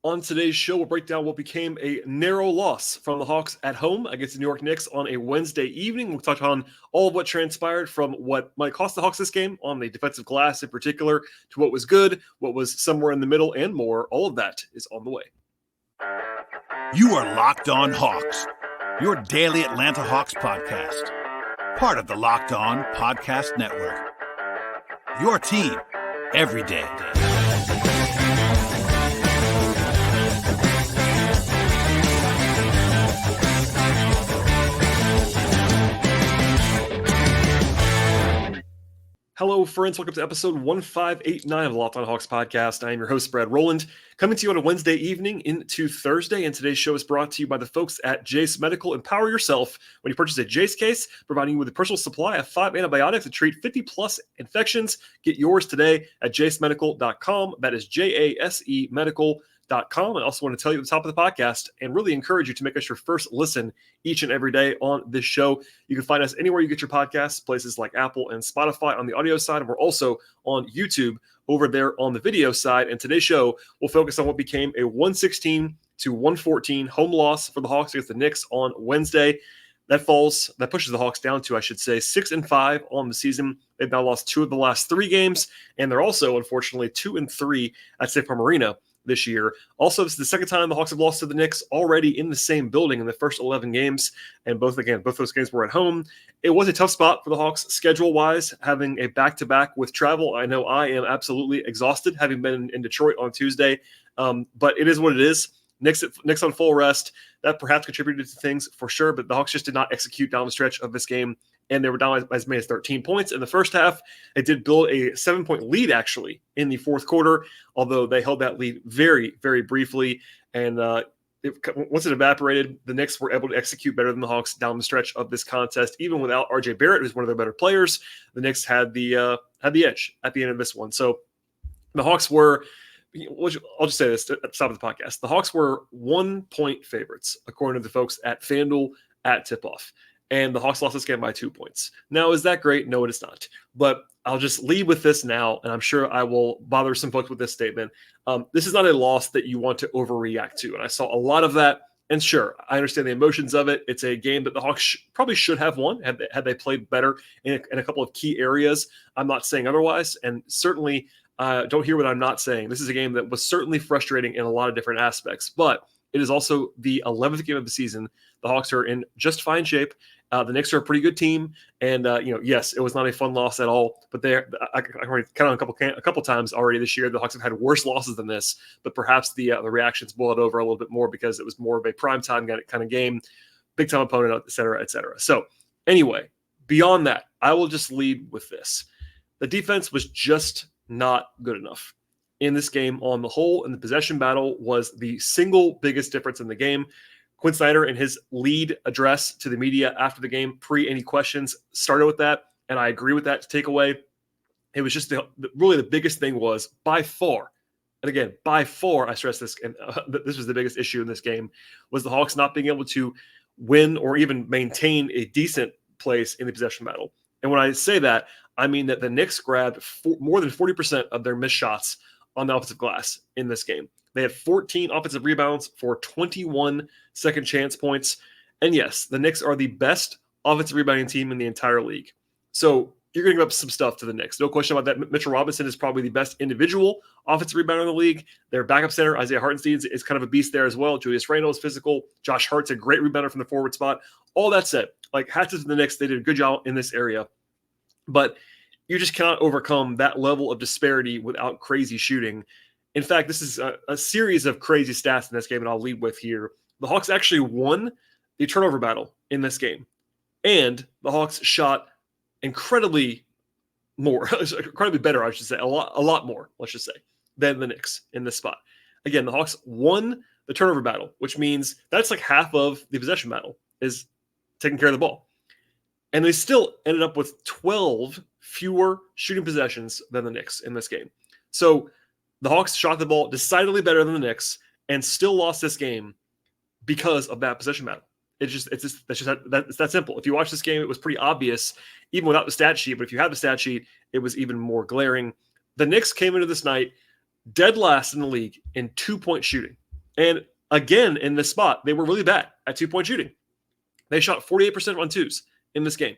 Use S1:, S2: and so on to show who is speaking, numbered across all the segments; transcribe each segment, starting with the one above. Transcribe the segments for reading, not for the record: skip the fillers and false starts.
S1: On today's show, we'll break down what became a narrow loss from the Hawks at home against the New York Knicks on a Wednesday evening. We'll touch on all of what transpired from what might cost the Hawks this game on the defensive glass in particular to what was good, what was somewhere in the middle, and more. All of that is on the way.
S2: You are Locked On Hawks, your daily Atlanta Hawks podcast. Part of the Locked On Podcast Network. Your team every day.
S1: Hello, friends. Welcome to episode 1589 of the Locked On Hawks podcast. I am your host, Brad Rowland, coming to you on a Wednesday evening into Thursday. And today's show is brought to you by the folks at Jase Medical. Empower yourself when you purchase a Jase case, providing you with a personal supply of 5 antibiotics to treat 50-plus infections. Get yours today at jasemedical.com. That is Jase Medical.com. I also want to tell you at the top of the podcast and really encourage you to make us your first listen each and every day on this show. You can find us anywhere you get your podcasts, places like Apple and Spotify on the audio side. And we're also on YouTube over there on the video side. And today's show will focus on what became a 116-114 home loss for the Hawks against the Knicks on Wednesday. That pushes the Hawks down to, 6-5 on the season. They've now lost 2 of the last 3 games, and they're also, unfortunately, 2-3 at State Farm Arena this year. Also, this is the second time the Hawks have lost to the Knicks already in the same building in the first 11 games, and both those games were at home. It was a tough spot for the Hawks schedule-wise, having a back-to-back with travel. I know I am absolutely exhausted, having been in Detroit on Tuesday, but it is what it is. Knicks on full rest. That perhaps contributed to things for sure, but the Hawks just did not execute down the stretch of this game, and they were down as many as 13 points in the first half. They did build a 7-point lead, actually, in the fourth quarter, although they held that lead very, very briefly. And once it evaporated, the Knicks were able to execute better than the Hawks down the stretch of this contest. Even without R.J. Barrett, who's one of their better players, the Knicks had the edge at the end of this one. So the Hawks were – I'll just say this at the top of the podcast. The Hawks were 1-point favorites, according to the folks at FanDuel at tip-off. And the Hawks lost this game by 2 points. Now, is that great? No, it is not. But I'll just lead with this now, and I'm sure I will bother some folks with this statement. This is not a loss that you want to overreact to. And I saw a lot of that. And sure, I understand the emotions of it. It's a game that the Hawks probably should have won had they played better in a couple of key areas. I'm not saying otherwise. And certainly – don't hear what I'm not saying. This is a game that was certainly frustrating in a lot of different aspects, but it is also the 11th game of the season. The Hawks are in just fine shape. The Knicks are a pretty good team, and yes, it was not a fun loss at all. But I already counted on a couple times already this year. The Hawks have had worse losses than this, but perhaps the reactions boiled over a little bit more because it was more of a primetime kind of game, big time opponent, et cetera, et cetera. So anyway, beyond that, I will just lead with this: the defense was just not good enough in this game on the whole, and the possession battle was the single biggest difference in the game. Quinn Snyder, in his lead address to the media after the game, pre any questions, started with that, and I agree with that takeaway. It was just really the biggest thing was by far, and again, by far, I stress this, and this was the biggest issue in this game, was the Hawks not being able to win or even maintain a decent place in the possession battle. And when I say that, I mean that the Knicks grabbed more than 40% of their missed shots on the offensive glass in this game. They had 14 offensive rebounds for 21 second chance points. And yes, the Knicks are the best offensive rebounding team in the entire league. So you're going to give up some stuff to the Knicks. No question about that. Mitchell Robinson is probably the best individual offensive rebounder in the league. Their backup center, Isaiah Hartenstein, is kind of a beast there as well. Julius Randle is physical. Josh Hart's a great rebounder from the forward spot. All that said, hats off to the Knicks. They did a good job in this area. But you just cannot overcome that level of disparity without crazy shooting. In fact, this is a series of crazy stats in this game, and I'll lead with here. The Hawks actually won the turnover battle in this game, and the Hawks shot incredibly better, I should say, a lot more, let's just say, than the Knicks in this spot. Again, the Hawks won the turnover battle, which means that's like half of the possession battle is taking care of the ball. And they still ended up with 12 fewer shooting possessions than the Knicks in this game. So the Hawks shot the ball decidedly better than the Knicks and still lost this game because of that possession battle. It's that simple. If you watch this game, it was pretty obvious, even without the stat sheet. But if you have the stat sheet, it was even more glaring. The Knicks came into this night dead last in the league in 2-point shooting. And again, in this spot, they were really bad at 2-point shooting. They shot 48% on twos in this game.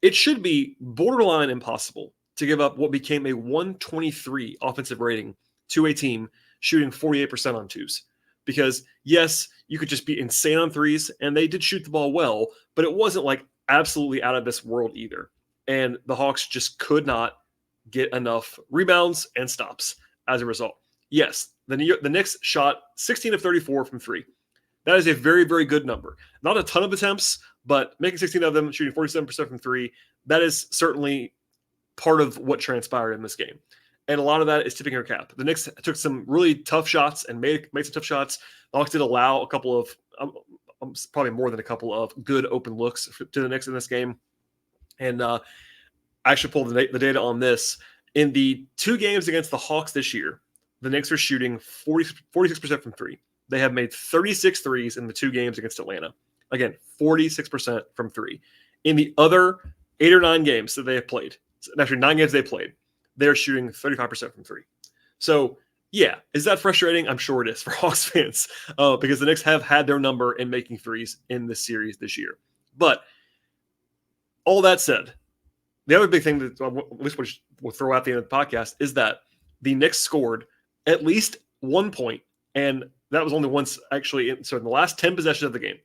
S1: It should be borderline impossible to give up what became a 123 offensive rating to a team shooting 48% on twos. Because, yes, you could just be insane on threes, and they did shoot the ball well, but it wasn't like absolutely out of this world either. And the Hawks just could not get enough rebounds and stops as a result. Yes, the Knicks shot 16 of 34 from three. That is a very, very good number. Not a ton of attempts, but making 16 of them, shooting 47% from three, that is certainly part of what transpired in this game. And a lot of that is tipping your cap. The Knicks took some really tough shots and made some tough shots. The Hawks did allow a couple of, probably more than a couple of good open looks to the Knicks in this game. And I actually pulled the data on this. In the 2 games against the Hawks this year, the Knicks are shooting 46% from three. They have made 36 threes in the 2 games against Atlanta. Again, 46% from three. In the other 8 or 9 games that they have played, actually 9 games they played, they're shooting 35% from three. So, yeah, is that frustrating? I'm sure it is for Hawks fans because the Knicks have had their number in making threes in this series this year. But all that said, the other big thing that at least we'll throw out the end of the podcast is that the Knicks scored at least 1 point, and that was only once actually. So in the last 10 possessions of the game,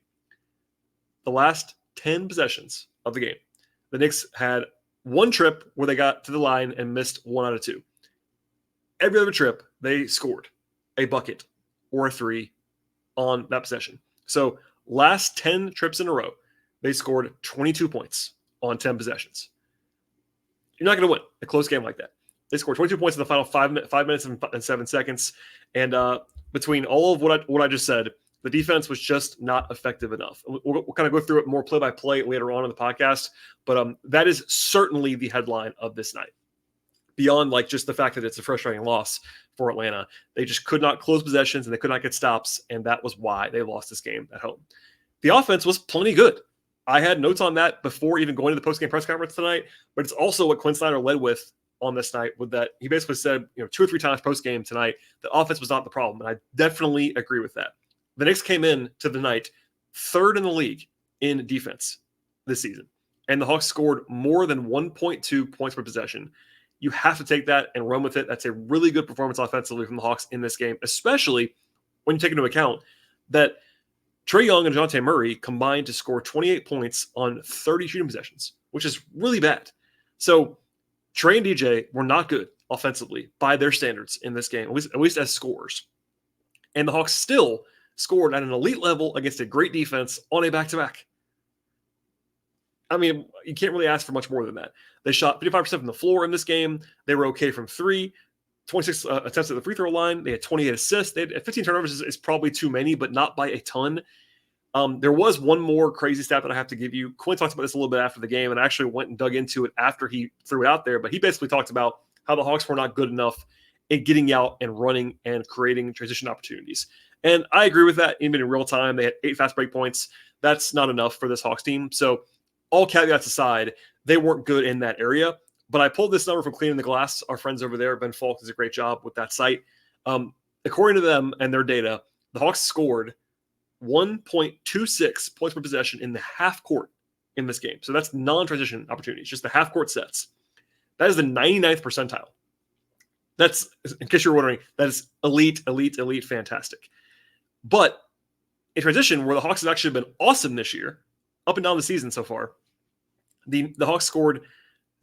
S1: the Knicks had 1 trip where they got to the line and missed 1 out of 2. Every other trip, they scored a bucket or a 3 on that possession. So last 10 trips in a row, they scored 22 points on 10 possessions. You're not going to win a close game like that. They scored 22 points in the final 5 minutes and 7 seconds. And between all of what I just said, the defense was just not effective enough. We'll kind of go through it more play-by-play later on in the podcast, but that is certainly the headline of this night. Beyond like just the fact that it's a frustrating loss for Atlanta, they just could not close possessions and they could not get stops, and that was why they lost this game at home. The offense was plenty good. I had notes on that before even going to the post-game press conference tonight, but it's also what Quinn Snyder led with on this night, with that he basically said, 2 or 3 times post-game tonight, the offense was not the problem, and I definitely agree with that. The Knicks came in to the night 3rd in the league in defense this season, and the Hawks scored more than 1.2 points per possession. You have to take that and run with it. That's a really good performance offensively from the Hawks in this game, especially when you take into account that Trae Young and DeJounte Murray combined to score 28 points on 30 shooting possessions, which is really bad. So Trae and DJ were not good offensively by their standards in this game, at least as scorers. And the Hawks still scored at an elite level against a great defense on a back-to-back. I mean, you can't really ask for much more than that. They shot 55% from the floor in this game. They were okay from 3, 26 attempts at the free throw line. They had 28 assists. They had 15 turnovers is probably too many, but not by a ton. There was one more crazy stat that I have to give you. Quinn talked about this a little bit after the game, and I actually went and dug into it after he threw it out there. But he basically talked about how the Hawks were not good enough in getting out and running and creating transition opportunities. And I agree with that. Even in real time, they had 8 fast break points. That's not enough for this Hawks team. So all caveats aside, they weren't good in that area. But I pulled this number from Cleaning the Glass. Our friends over there, Ben Falk, does a great job with that site. According to them and their data, the Hawks scored 1.26 points per possession in the half court in this game. So that's non-transition opportunities, just the half court sets. That is the 99th percentile. That's, in case you're wondering, that is elite, fantastic. But in transition, where the Hawks have actually been awesome this year, up and down the season so far, the Hawks scored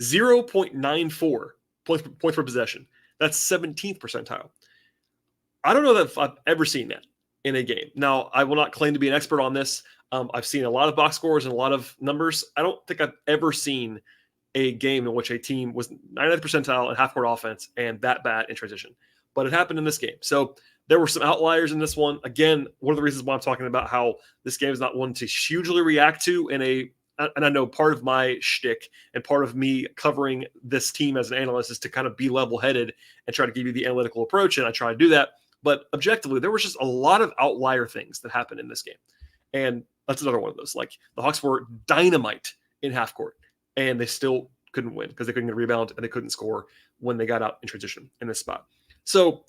S1: 0.94 points per possession. That's 17th percentile. I don't know that I've ever seen that in a game. Now, I will not claim to be an expert on this. I've seen a lot of box scores and a lot of numbers. I don't think I've ever seen a game in which a team was 99th percentile in half-court offense and that bad in transition. But it happened in this game. So there were some outliers in this one. Again, one of the reasons why I'm talking about how this game is not one to hugely react to and I know part of my shtick and part of me covering this team as an analyst is to kind of be level-headed and try to give you the analytical approach, and I try to do that. But objectively, there was just a lot of outlier things that happened in this game. And that's another one of those. Like, the Hawks were dynamite in half court, and they still couldn't win because they couldn't get a rebound and they couldn't score when they got out in transition in this spot. So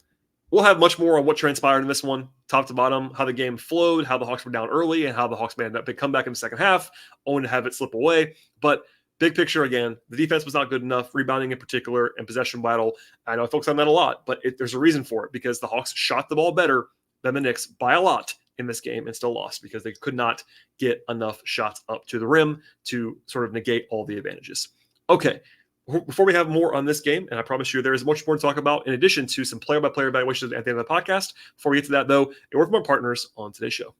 S1: we'll have much more on what transpired in this one, top to bottom, how the game flowed, how the Hawks were down early, and how the Hawks made a big comeback in the second half, only to have it slip away. But big picture, again, the defense was not good enough, rebounding in particular, and possession battle. I know I focus on that a lot, but there's a reason for it, because the Hawks shot the ball better than the Knicks by a lot in this game and still lost because they could not get enough shots up to the rim to sort of negate all the advantages. Okay, before we have more on this game, and I promise you there is much more to talk about in addition to some player-by-player evaluations at the end of the podcast. Before we get to that, though, a word from our partners on today's show.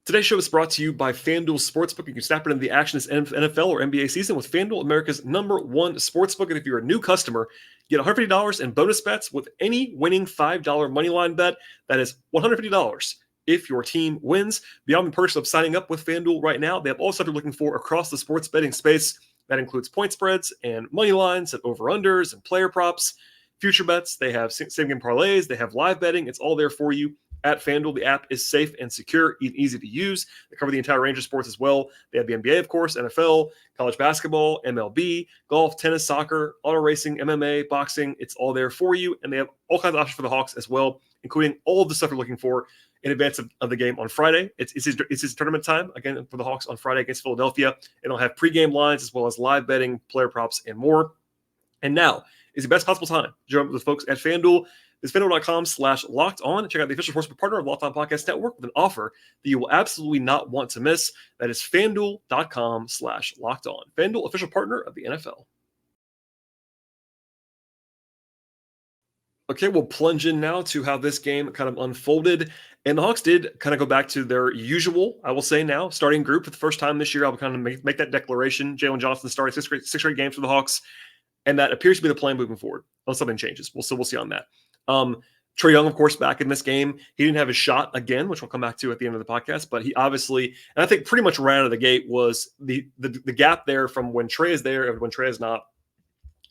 S1: Today's show is brought to you by FanDuel Sportsbook. You can snap into the action this NFL or NBA season with FanDuel, America's #1 sportsbook. And if you're a new customer, get $150 in bonus bets with any winning $5 moneyline bet. That is $150 if your team wins. Beyond the perks of signing up with FanDuel right now, they have all stuff you're looking for across the sports betting space. That includes point spreads and money lines and over-unders and player props, future bets. They have same-game parlays. They have live betting. It's all there for you at FanDuel. The app is safe and secure, easy to use. They cover the entire range of sports as well. They have the NBA, of course, NFL, college basketball, MLB, golf, tennis, soccer, auto racing, MMA, boxing. It's all there for you. And they have all kinds of options for the Hawks as well, including all of the stuff you're looking for in advance of the game on Friday. It's his tournament time, again, for the Hawks on Friday against Philadelphia. And they'll have pregame lines as well as live betting, player props, and more. And now is the best possible time to join up with the folks at FanDuel. It's FanDuel.com/locked-on. Check out the official sportsbook partner of Locked On Podcast Network with an offer that you will absolutely not want to miss. That is FanDuel.com/locked-on. FanDuel, official partner of the NFL. Okay, we'll plunge in now to how this game kind of unfolded. And the Hawks did kind of go back to their usual, I will say now, starting group for the first time this year. I'll kind of make that declaration. Jalen Johnson started six straight games for the Hawks, and that appears to be the plan moving forward, unless something changes. We'll see on that. Trae Young, of course, back in this game. He didn't have his shot again, which we'll come back to at the end of the podcast, but he obviously, and I think pretty much right out of the gate, was the gap there from when Trae is there and when Trae is not,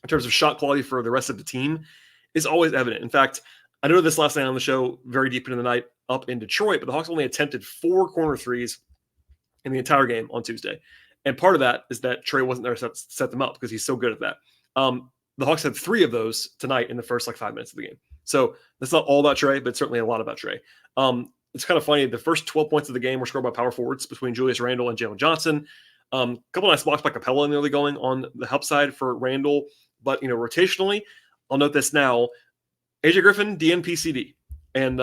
S1: in terms of shot quality for the rest of the team, is always evident. In fact, I know this last night on the show, very deep into the night up in Detroit, but the Hawks only attempted 4 corner threes in the entire game on Tuesday. And part of that is that Trae wasn't there to set them up because he's so good at that. The Hawks had 3 of those tonight in the first 5 minutes of the game. So that's not all about Trae, but certainly a lot about Trae. It's kind of funny. The first 12 points of the game were scored by power forwards between Julius Randle and Jalen Johnson. A couple nice blocks by Capella in the early going on the help side for Randle. But, rotationally, I'll note this now. AJ Griffin, DNP-CD. And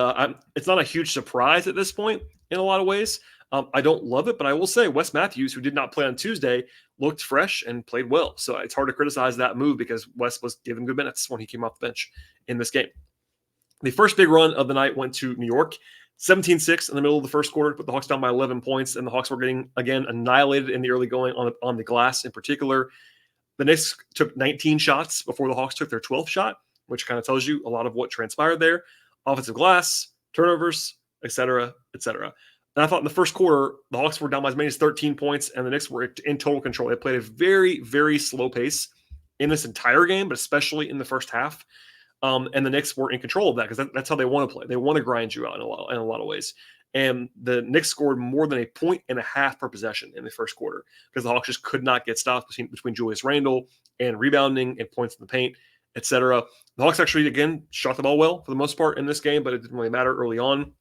S1: it's not a huge surprise at this point in a lot of ways. I don't love it, but I will say Wes Matthews, who did not play on Tuesday, looked fresh and played well. So it's hard to criticize that move because Wes was given good minutes when he came off the bench in this game. The first big run of the night went to New York, 17-6 in the middle of the first quarter, put the Hawks down by 11 points, and the Hawks were getting, again, annihilated in the early going on the glass in particular. The Knicks took 19 shots before the Hawks took their 12th shot, which kind of tells you a lot of what transpired there. Offensive glass, turnovers, et cetera, et cetera. And I thought in the first quarter, the Hawks were down by as many as 13 points, and the Knicks were in total control. They played a very, very slow pace in this entire game, but especially in the first half. And the Knicks were in control of that because that's how they want to play. They want to grind you out in a lot of ways. And the Knicks scored more than 1.5 points per possession in the first quarter because the Hawks just could not get stopped between Julius Randle and rebounding and points in the paint, etc. The Hawks actually, again, shot the ball well for the most part in this game, but it didn't really matter early on.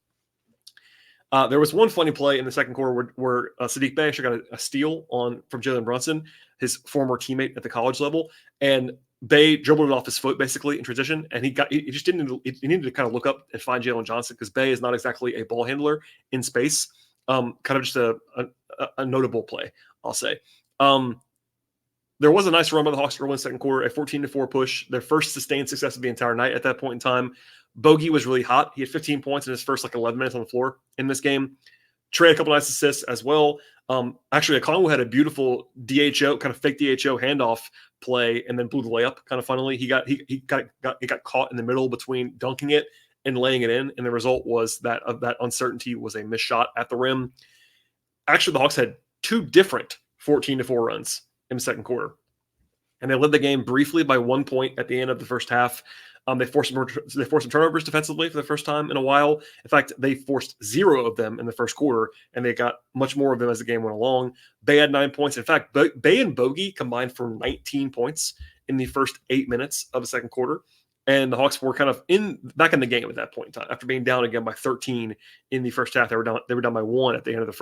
S1: There was one funny play in the second quarter where Saddiq Bey actually got a steal from Jalen Brunson, his former teammate at the college level, and Bey dribbled it off his foot basically in transition, and he needed to kind of look up and find Jalen Johnson because Bey is not exactly a ball handler in space. Kind of just a notable play, I'll say. There was a nice run by the Hawks early in the second quarter, a 14-4 push, their first sustained success of the entire night at that point in time. Bogey was really hot. He had 15 points in his first 11 minutes on the floor in this game. Trae had a couple nice assists as well. Actually, Okongwu had a beautiful DHO, kind of fake DHO handoff play and then blew the layup kind of funnily. He got caught in the middle between dunking it and laying it in, and the result was that uncertainty was a missed shot at the rim. Actually, the Hawks had 2 different 14-4 runs in the second quarter, and they led the game briefly by 1 point at the end of the first half. They forced some turnovers defensively for the first time in a while. In fact, they forced 0 of them in the first quarter, and they got much more of them as the game went along. Bey had 9 points. In fact, Bey and Bogey combined for 19 points in the first 8 minutes of the second quarter. And the Hawks were kind of back in the game at that point in time. After being down again by 13 in the first half, they were down by 1 at the end of the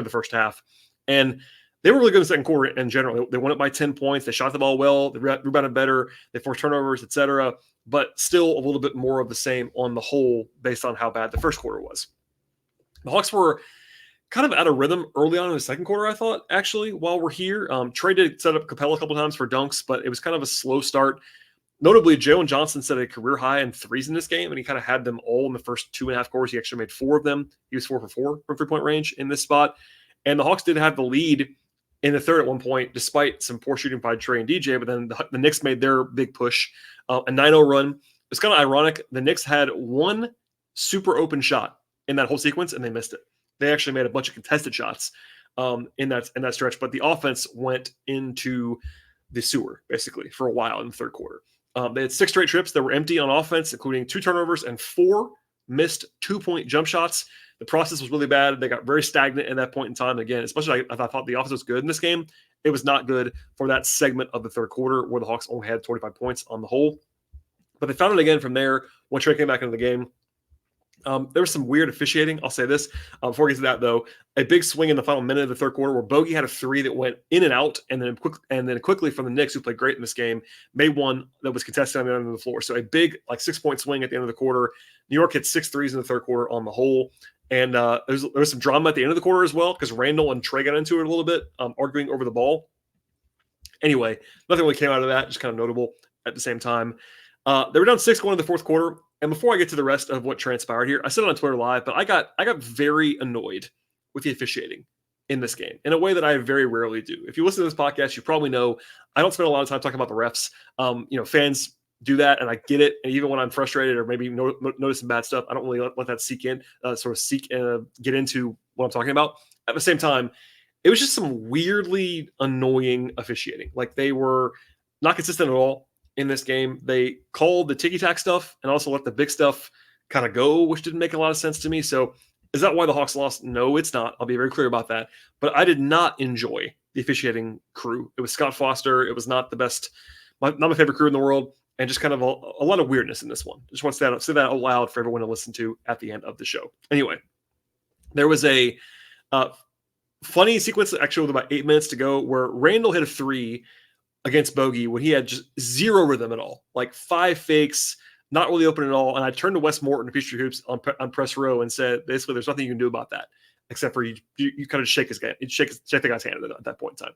S1: first half. And they were really good in the second quarter in general. They won it by 10 points. They shot the ball well. They rebounded better. They forced turnovers, etc. But still a little bit more of the same on the whole based on how bad the first quarter was. The Hawks were kind of out of rhythm early on in the second quarter, I thought, actually, while we're here. Trae did set up Capella a couple times for dunks, but it was kind of a slow start. Notably, Jalen Johnson set a career high in threes in this game, and he kind of had them all in the first 2.5 quarters. He actually made 4 of them. He was 4 for 4 from three-point range in this spot. And the Hawks did have the lead in the third at one point, despite some poor shooting by Trae and DJ, but then the Knicks made their big push, a 9-0 run. It's kind of ironic. The Knicks had one super open shot in that whole sequence, and they missed it. They actually made a bunch of contested shots in that stretch, but the offense went into the sewer, basically, for a while in the third quarter. They had 6 straight trips that were empty on offense, including 2 turnovers and 4 missed 2-point jump shots. The process was really bad. They got very stagnant at that point in time. Again, especially I thought the offense was good in this game. It was not good for that segment of the third quarter where the Hawks only had 25 points on the whole. But they found it again from there when Trae came back into the game. There was some weird officiating. I'll say this before we get to that, though. A big swing in the final minute of the third quarter where Bogey had a 3 that went in and out, and then quickly from the Knicks, who played great in this game, made one that was contested on the end of the floor. So a big 6-point swing at the end of the quarter. New York hit 6 threes in the third quarter on the whole. And there was some drama at the end of the quarter as well because Randall and Trae got into it a little bit, arguing over the ball. Anyway, nothing really came out of that. Just kind of notable at the same time. They were down 6 going into the fourth quarter. And before I get to the rest of what transpired here, I said it on Twitter Live, but I got very annoyed with the officiating in this game in a way that I very rarely do. If you listen to this podcast, you probably know I don't spend a lot of time talking about the refs. Fans do that, and I get it. And even when I'm frustrated or maybe noticing bad stuff, I don't really let that seek in, get into what I'm talking about. At the same time, it was just some weirdly annoying officiating. Like, they were not consistent at all in this game. They called the ticky-tack stuff and also let the big stuff kind of go, which didn't make a lot of sense to me. So is that why the Hawks lost? No, it's not. I'll be very clear about that. But I did not enjoy the officiating crew. It was Scott Foster. It was not the best, not my favorite crew in the world, and just kind of a lot of weirdness in this one. Just want to say that out loud for everyone to listen to at the end of the show. Anyway, there was a funny sequence, actually, with about 8 minutes to go, where Randall hit a 3 against Bogey when he had just zero rhythm at all, like 5 fakes, not really open at all. And I turned to Wes Morton of Peachtree Hoops on press row and said, basically, there's nothing you can do about that except for you kind of shake the guy's hand at that point in time.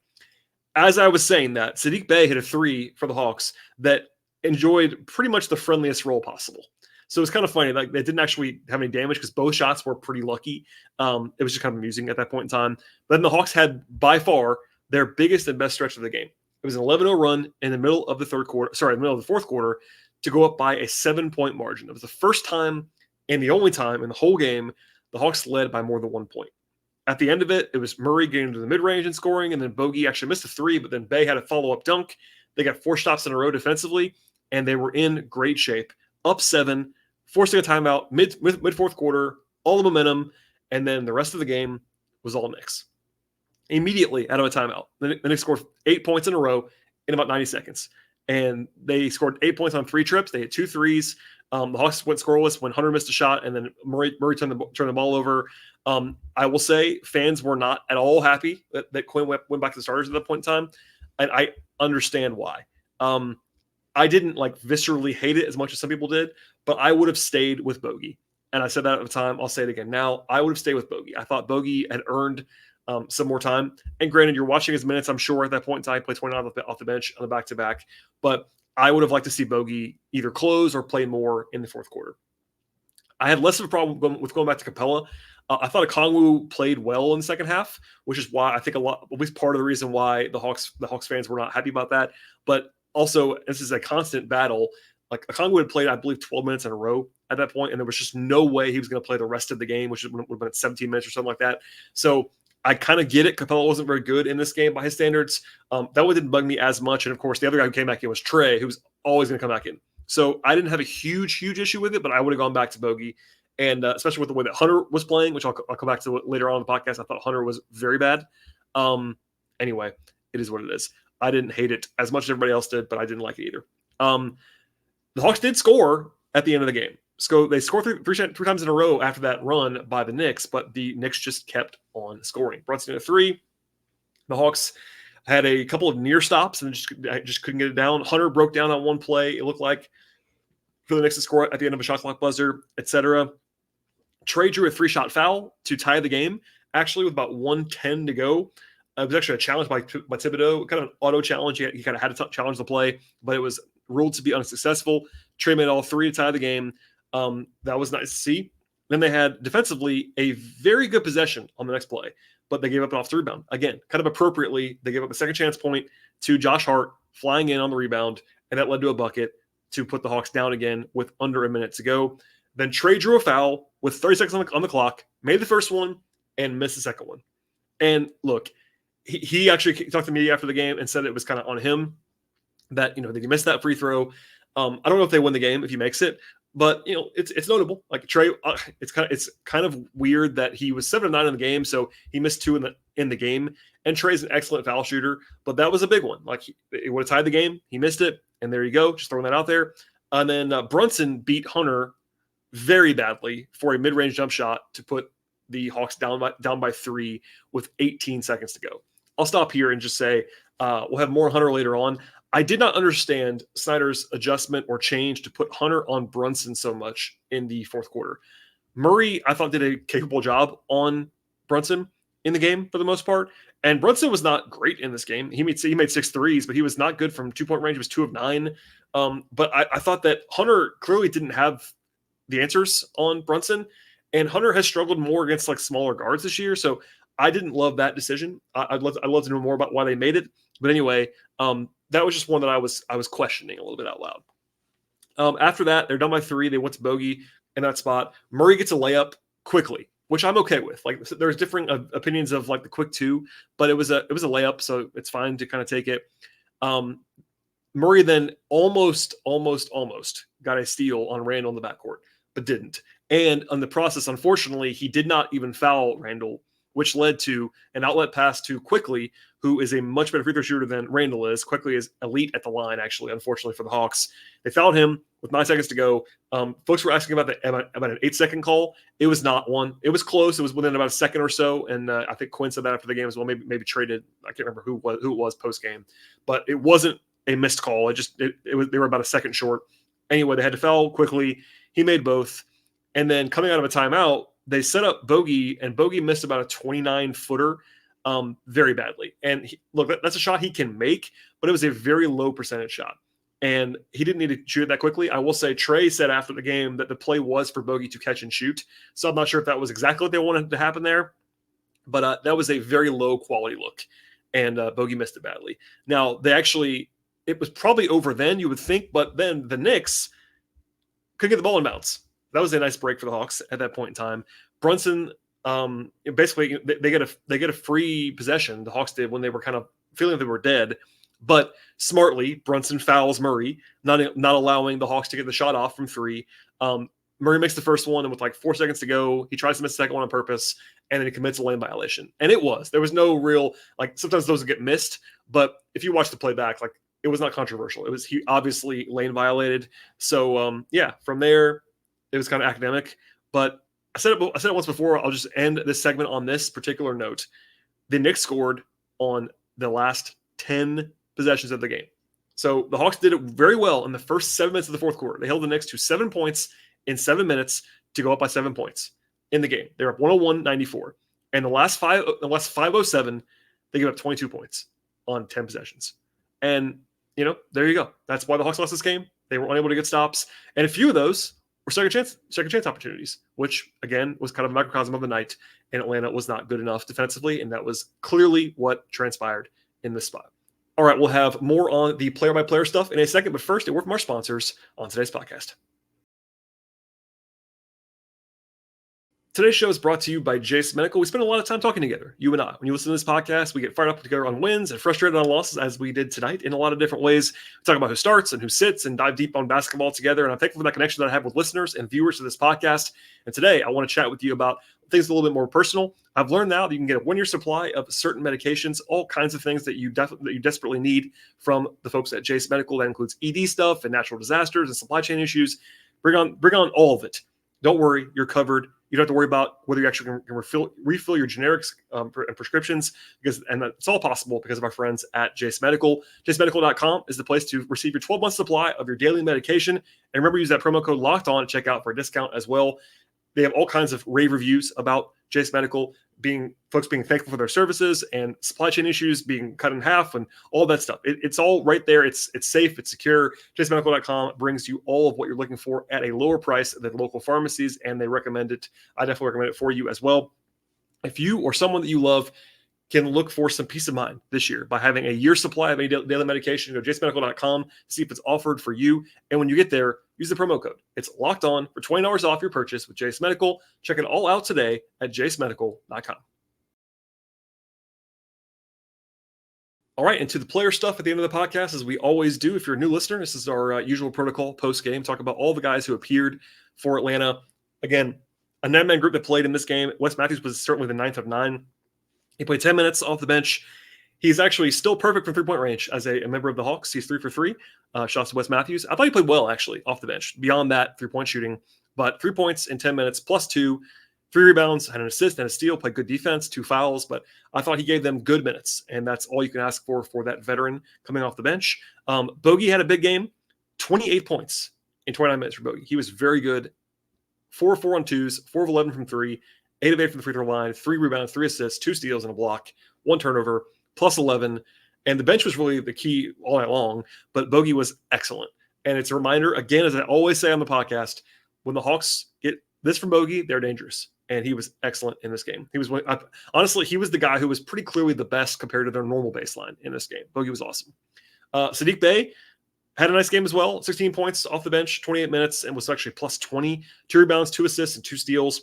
S1: As I was saying that, Saddiq Bey hit a 3 for the Hawks that enjoyed pretty much the friendliest roll possible. So it was kind of funny. Like, they didn't actually have any damage because both shots were pretty lucky. It was just kind of amusing at that point in time. But then the Hawks had by far their biggest and best stretch of the game. It was an 11-0 run in the middle of the fourth quarter to go up by a 7-point margin. It was the first time and the only time in the whole game the Hawks led by more than 1 point. At the end of it, it was Murray getting to the mid-range and scoring, and then Bogey actually missed a 3, but then Bey had a follow-up dunk. They got 4 stops in a row defensively, and they were in great shape. Up 7, forcing a timeout mid-fourth quarter, all the momentum, and then the rest of the game was all Knicks. Immediately out of a timeout, the Knicks scored 8 points in a row in about 90 seconds. And they scored 8 points on 3 trips. They had 2 threes. The Hawks went scoreless when Hunter missed a shot, and then Murray turned the ball over. I will say fans were not at all happy that Quinn went back to the starters at that point in time, and I understand why. I didn't viscerally hate it as much as some people did, but I would have stayed with Bogey. And I said that at the time. I'll say it again now. I would have stayed with Bogey. I thought Bogey had earned some more time. And granted, you're watching his minutes, I'm sure, at that point in time. He played 29 off the bench on the back-to-back. But I would have liked to see Bogey either close or play more in the fourth quarter. I had less of a problem with going back to Capella. I thought Okongwu played well in the second half, which is why I think at least part of the reason why the Hawks fans were not happy about that. But also, this is a constant battle. Okongwu had played, I believe, 12 minutes in a row at that point, and there was just no way he was going to play the rest of the game, which would have been at 17 minutes or something like that. So I kind of get it. Capella wasn't very good in this game by his standards. That one didn't bug me as much. And, of course, the other guy who came back in was Trae, who was always going to come back in. So I didn't have a huge issue with it, but I would have gone back to Bogey. And especially with the way that Hunter was playing, which I'll come back to later on in the podcast, I thought Hunter was very bad. Anyway, it is what it is. I didn't hate it as much as everybody else did, but I didn't like it either. The Hawks did score at the end of the game. So they scored three times in a row after that run by the Knicks, but the Knicks just kept on scoring. Brunson at 3. The Hawks had a couple of near stops and just couldn't get it down. Hunter broke down on one play. It looked like for the Knicks to score at the end of a shot clock buzzer, etc. Trae drew a 3-shot foul to tie the game, actually with about 1:10 to go. It was actually a challenge by Thibodeau, kind of an auto challenge. He kind of had to challenge the play, but it was ruled to be unsuccessful. Trae made all 3 to tie the game. That was nice to see. Then they had defensively a very good possession on the next play, but they gave up an offensive rebound. Again, kind of appropriately, they gave up a second chance point to Josh Hart flying in on the rebound, and that led to a bucket to put the Hawks down again with under a minute to go. Then Trae drew a foul with 30 seconds on the clock, made the first one, and missed the second one. And look, he actually talked to me after the game and said it was kind of on him that, that he missed that free throw. I don't know if they win the game if he makes it, but it's notable. Like Trae, it's kind of weird that he was 7 of 9 in the game, so he missed 2 in the game. And Trae's an excellent foul shooter, but that was a big one. Like it would have tied the game, he missed it, and there you go. Just throwing that out there. And then Brunson beat Hunter very badly for a mid-range jump shot to put the Hawks down by 3 with 18 seconds to go. I'll stop here and just say we'll have more Hunter later on. I did not understand Snyder's adjustment or change to put Hunter on Brunson so much in the fourth quarter. Murray, I thought, did a capable job on Brunson in the game for the most part. And Brunson was not great in this game. He made 6 threes, but he was not good from 2-point range. He was 2 of 9. But I thought that Hunter clearly didn't have the answers on Brunson. And Hunter has struggled more against like smaller guards this year. So I didn't love that decision. I'd love to know more about why they made it. But anyway, that was just one that I was questioning a little bit out loud. After that, they're down by 3. They went to bogey in that spot. Murray gets a layup quickly, which I'm okay with. Like there's differing opinions of like the quick 2, but it was a layup, so it's fine to kind of take it. Murray then almost got a steal on Randall in the backcourt, but didn't. And on the process, unfortunately, he did not even foul Randall, which led to an outlet pass to Quickly, who is a much better free throw shooter than Randall is. Quickly is elite at the line, actually, unfortunately for the Hawks. They fouled him with 9 seconds to go. Folks were asking about an 8-second call. It was not one. It was close. It was within about a second or so, and I think Quinn said that after the game as well. Maybe traded. I can't remember who it was post game, but it wasn't a missed call. They were about a second short. Anyway, they had to foul Quickly. He made both, and then coming out of a timeout, they set up Bogey, and Bogey missed about a 29-footer very badly. And look, that's a shot he can make, but it was a very low percentage shot. And he didn't need to shoot it that quickly. I will say Trae said after the game that the play was for Bogey to catch and shoot. So I'm not sure if that was exactly what they wanted to happen there, but that was a very low quality look. And Bogey missed it badly. Now, it was probably over then, you would think, but then the Knicks couldn't get the ball in bounds. That was a nice break for the Hawks at that point in time. Brunson, basically, they get a free possession. The Hawks did when they were kind of feeling they were dead, but smartly, Brunson fouls Murray, not allowing the Hawks to get the shot off from 3. Murray makes the first one, and with like 4 seconds to go, he tries to miss the second one on purpose, and then he commits a lane violation. And there was no real, like sometimes those get missed, but if you watch the playback, like it was not controversial. He obviously lane violated. So from there, it was kind of academic, but I said it once before. I'll just end this segment on this particular note. The Knicks scored on the last 10 possessions of the game. So the Hawks did it very well in the first 7 minutes of the fourth quarter. They held the Knicks to 7 points in 7 minutes to go up by 7 points in the game. They were up 101-94. And the last 5:07, they gave up 22 points on 10 possessions. And, there you go. That's why the Hawks lost this game. They were unable to get stops. And a few of those were second chance opportunities, which again was kind of a microcosm of the night. And Atlanta was not good enough defensively, and that was clearly what transpired in this spot. All right, we'll have more on the player-by-player stuff in a second, but first, a word from our sponsors on today's podcast. Today's show is brought to you by Jase Medical. We spend a lot of time talking together, you and I. When you listen to this podcast, we get fired up together on wins and frustrated on losses, as we did tonight in a lot of different ways. We talk about who starts and who sits and dive deep on basketball together. And I'm thankful for that connection that I have with listeners and viewers to this podcast. And today, I want to chat with you about things a little bit more personal. I've learned now that you can get a 1-year supply of certain medications, all kinds of things that you desperately need from the folks at Jase Medical. That includes ED stuff and natural disasters and supply chain issues. Bring on all of it. Don't worry, you're covered. You don't have to worry about whether you actually can refill your generics and prescriptions, and it's all possible because of our friends at Jase Medical. JaceMedical.com is the place to receive your 12-month supply of your daily medication. And remember, use that promo code LOCKEDON to check out for a discount as well. They have all kinds of rave reviews about Jase Medical, folks being thankful for their services and supply chain issues being cut in half and all that stuff. It's all right there. It's safe. It's secure. JaceMedical.com brings you all of what you're looking for at a lower price than local pharmacies, and they recommend it. I definitely recommend it for you as well. If you or someone that you love can look for some peace of mind this year by having a year's supply of any daily medication, go to JaceMedical.com, see if it's offered for you. And when you get there, use the promo code. It's locked on for $20 off your purchase with Jase Medical. Check it all out today at JaceMedical.com. All right, and to the player stuff at the end of the podcast, as we always do. If you're a new listener, this is our usual protocol post-game. Talk about all the guys who appeared for Atlanta. Again, a 9-man group that played in this game. Wes Matthews was certainly the 9th of 9. He played 10 minutes off the bench. He's actually still perfect from three-point range as a member of the Hawks. He's 3 for 3. Shots to Wes Matthews. I thought he played well, actually, off the bench. Beyond that, three-point shooting. But 3 points in 10 minutes, plus 2, 3 rebounds, had an assist and a steal, played good defense, 2 fouls. But I thought he gave them good minutes, and that's all you can ask for that veteran coming off the bench. Bogey had a big game, 28 points in 29 minutes for Bogey. He was very good. 4 of 4 on twos, 4 of 11 from 3. 8 of 8 from the free throw line, 3 rebounds, 3 assists, 2 steals and a block, 1 turnover, plus 11. And the bench was really the key all night long, but Bogey was excellent. And it's a reminder, again, as I always say on the podcast, when the Hawks get this from Bogey, they're dangerous. And he was excellent in this game. Honestly, he was the guy who was pretty clearly the best compared to their normal baseline in this game. Bogey was awesome. Saddiq Bey had a nice game as well, 16 points off the bench, 28 minutes, and was actually plus 20, 2 rebounds, 2 assists, and 2 steals.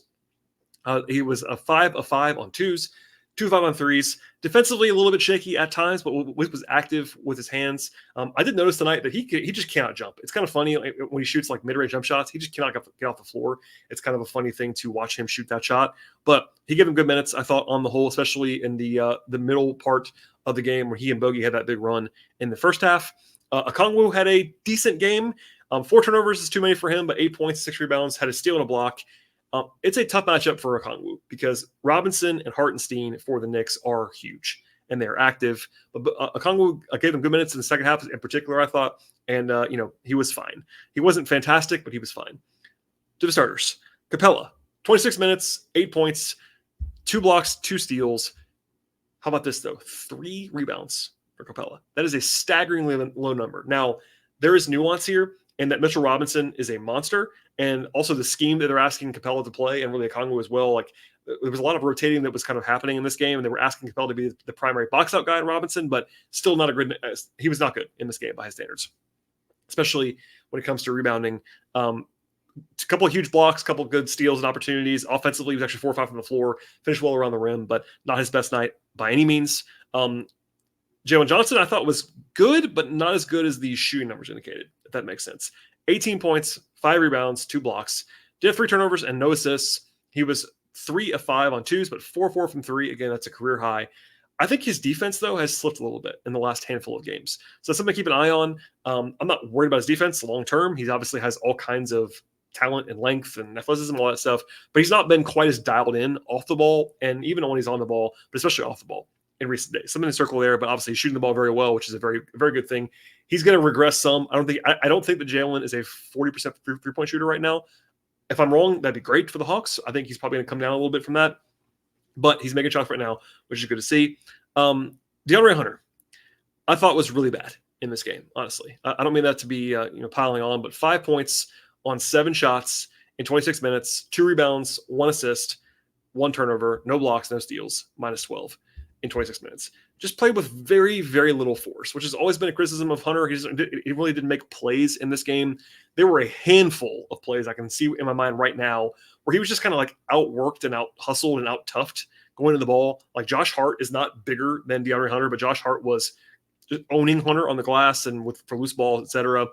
S1: He was a 5 of 5 on twos, 2 of 5 on threes. Defensively, a little bit shaky at times, but was active with his hands. I did notice tonight that he just cannot jump. It's kind of funny when he shoots like mid-range jump shots. He just cannot get off the floor. It's kind of a funny thing to watch him shoot that shot. But he gave him good minutes, I thought, on the whole, especially in the middle part of the game where he and Bogey had that big run in the first half. Okongwu had a decent game. 4 turnovers is too many for him, but 8 points, 6 rebounds, had a steal and a block. It's a tough matchup for Okongwu because Robinson and Hartenstein for the Knicks are huge and they're active. But Okongwu gave them good minutes in the second half in particular, I thought. And, he was fine. He wasn't fantastic, but he was fine. To the starters, Capella, 26 minutes, 8 points, 2 blocks, 2 steals. How about this, though? 3 rebounds for Capella. That is a staggeringly low number. Now, there is nuance here in that Mitchell Robinson is a monster. And also the scheme that they're asking Capella to play, and really Okongwu as well. Like there was a lot of rotating that was kind of happening in this game, and they were asking Capella to be the primary box out guy in Robinson, but still not a good. He was not good in this game by his standards, especially when it comes to rebounding. A couple of huge blocks, a couple of good steals and opportunities. Offensively, he was actually 4 or 5 from the floor, finished well around the rim, but not his best night by any means. Jalen Johnson, I thought was good, but not as good as the shooting numbers indicated, if that makes sense. 18 points, 5 rebounds, 2 blocks. Did have 3 turnovers and no assists. He was 3 of 5 on twos, but 4 of 4 from 3. Again, that's a career high. I think his defense, though, has slipped a little bit in the last handful of games. So that's something to keep an eye on. I'm not worried about his defense long term. He obviously has all kinds of talent and length and athleticism and all that stuff, but he's not been quite as dialed in off the ball and even when he's on the ball, but especially off the ball in recent days. Something to circle there, but obviously he's shooting the ball very well, which is a very, very good thing. He's going to regress some. I don't think that Jalen is a 40% three-point shooter right now. If I'm wrong, that'd be great for the Hawks. I think he's probably going to come down a little bit from that, but he's making shots right now, which is good to see. DeAndre Hunter, I thought was really bad in this game, honestly. I don't mean that to be piling on, but 5 points on 7 shots in 26 minutes, 2 rebounds, 1 assist, 1 turnover, no blocks, no steals, minus 12 in 26 minutes. Just played with very, very little force, which has always been a criticism of Hunter. He really didn't make plays in this game there were a handful of plays I can see in my mind right now where he was just kind of like outworked and out hustled and out toughed going to the ball. Like Josh Hart is not bigger than DeAndre Hunter, but Josh Hart was just owning Hunter on the glass and for loose balls, etc.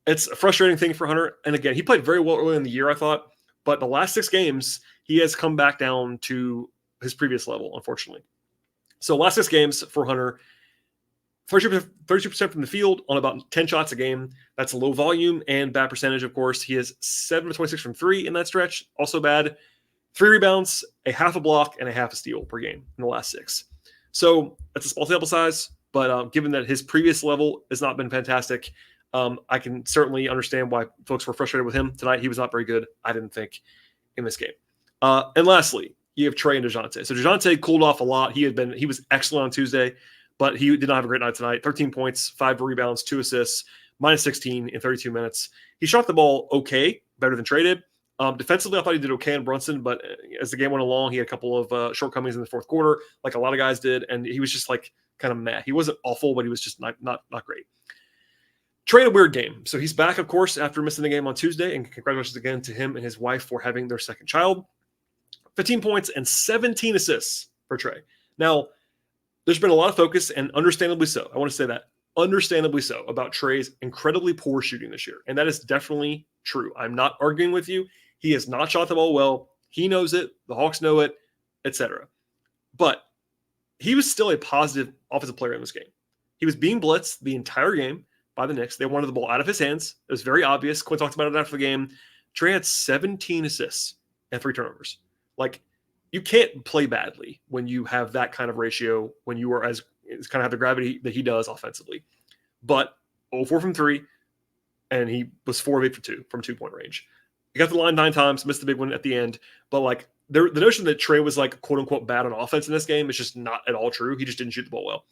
S1: It's a frustrating thing for Hunter. And again, he played very well early in the year, I thought, but the last 6 games, he has come back down to his previous level, unfortunately. So last 6 games for Hunter, 32% from the field on about 10 shots a game. That's low volume and bad percentage, of course. He is 7 of 26 from 3 in that stretch. Also bad. 3 rebounds, a half a block, and a half a steal per game in the last 6. So that's a small sample size, but given that his previous level has not been fantastic, I can certainly understand why folks were frustrated with him tonight. He was not very good, I didn't think, in this game. And lastly, you have Trae and DeJounte. So DeJounte cooled off a lot. He was excellent on Tuesday, but he did not have a great night tonight. 13 points, 5 rebounds, 2 assists, minus 16 in 32 minutes. He shot the ball okay, better than Trae did. Defensively, I thought he did okay in Brunson, but as the game went along, he had a couple of shortcomings in the fourth quarter, like a lot of guys did, and he was just like kind of meh. He wasn't awful, but he was just not great. Trae had a weird game. So he's back, of course, after missing the game on Tuesday, and congratulations again to him and his wife for having their second child. 15 points and 17 assists for Trae. Now, there's been a lot of focus, and understandably so. I want to say that. Understandably so, about Trae's incredibly poor shooting this year. And that is definitely true. I'm not arguing with you. He has not shot the ball well. He knows it. The Hawks know it, etc. But he was still a positive offensive player in this game. He was being blitzed the entire game by the Knicks. They wanted the ball out of his hands. It was very obvious. Quinn talked about it after the game. Trae had 17 assists and 3 turnovers. Like, you can't play badly when you have that kind of ratio, when you are as kind of have the gravity that he does offensively. But 0-4 from 3, and he was 4 of 8 for 2 from 2-point range. He got the line 9 times, missed the big one at the end. But like the notion that Trae was like quote unquote bad on offense in this game is just not at all true. He just didn't shoot the ball well.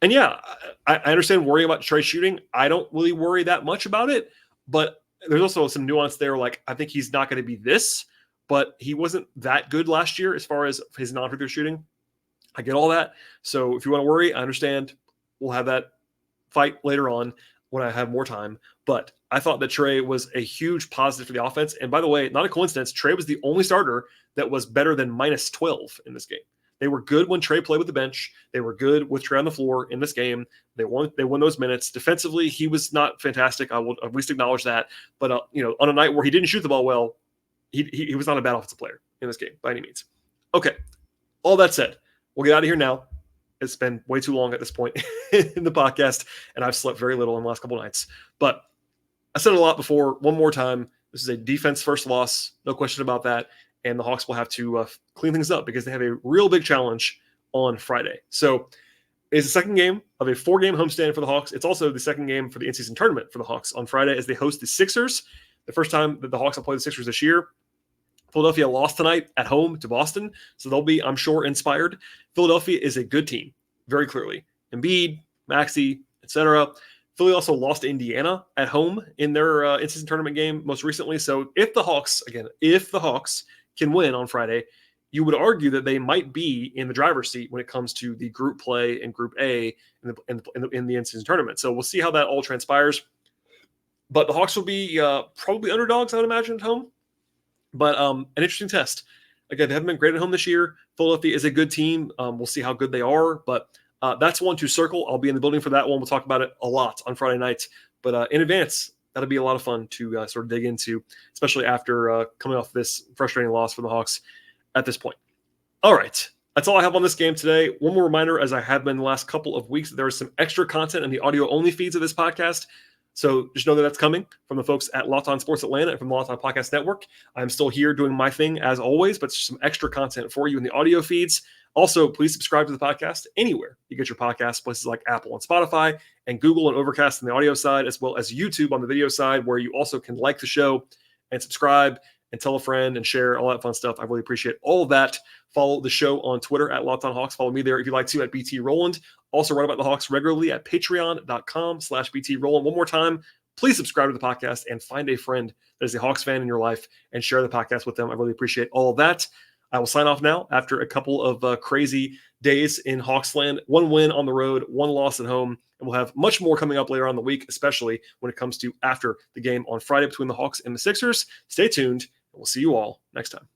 S1: And yeah, I understand worrying about Trae shooting. I don't really worry that much about it, but there's also some nuance there. Like, I think he's not going to be this, but he wasn't that good last year as far as his non-free throw shooting. I get all that. So if you want to worry, I understand. We'll have that fight later on when I have more time. But I thought that Trae was a huge positive for the offense. And by the way, not a coincidence, Trae was the only starter that was better than minus 12 in this game. They were good when Trae played with the bench. They were good with Trae on the floor in this game. They won those minutes. Defensively, he was not fantastic. I will at least acknowledge that. But on a night where he didn't shoot the ball well, he was not a bad offensive player in this game by any means. Okay, all that said, we'll get out of here now. It's been way too long at this point in the podcast, and I've slept very little in the last couple of nights. But I said it a lot before. One more time, this is a defense-first loss, no question about that. And the Hawks will have to clean things up because they have a real big challenge on Friday. So it's the second game of a 4-game homestand for the Hawks. It's also the second game for the in-season tournament for the Hawks on Friday as they host the Sixers. The first time that the Hawks have played the Sixers this year. Philadelphia lost tonight at home to Boston, so they'll be, I'm sure, inspired. Philadelphia is a good team, very clearly. Embiid, Maxey, etc. Philly also lost to Indiana at home in their in-season tournament game most recently. So if the Hawks can win on Friday, you would argue that they might be in the driver's seat when it comes to the group play and Group A in the in-season tournament. So we'll see how that all transpires. But the Hawks will be probably underdogs, I would imagine, at home. But an interesting test. Again, they haven't been great at home this year. Philadelphia is a good team. We'll see how good they are. But that's one to circle. I'll be in the building for that one. We'll talk about it a lot on Friday night. But in advance, that'll be a lot of fun to sort of dig into, especially after coming off this frustrating loss for the Hawks at this point. All right. That's all I have on this game today. One more reminder, as I have been the last couple of weeks, there is some extra content in the audio-only feeds of this podcast. So just know that that's coming from the folks at Locked On Sports Atlanta and from the Locked On Podcast Network. I'm still here doing my thing as always, but some extra content for you in the audio feeds. Also, please subscribe to the podcast anywhere you get your podcasts, places like Apple and Spotify and Google and Overcast on the audio side, as well as YouTube on the video side, where you also can like the show and subscribe and tell a friend and share all that fun stuff. I really appreciate all of that. Follow the show on Twitter at Locked On Hawks. Follow me there if you'd like to at BT Rowland. Also write about the Hawks regularly at patreon.com/BT Rowland. One more time, please subscribe to the podcast and find a friend that is a Hawks fan in your life and share the podcast with them. I really appreciate all of that. I will sign off now after a couple of crazy days in Hawksland. 1 win on the road, 1 loss at home. And we'll have much more coming up later on in the week, especially when it comes to after the game on Friday between the Hawks and the Sixers. Stay tuned, and we'll see you all next time.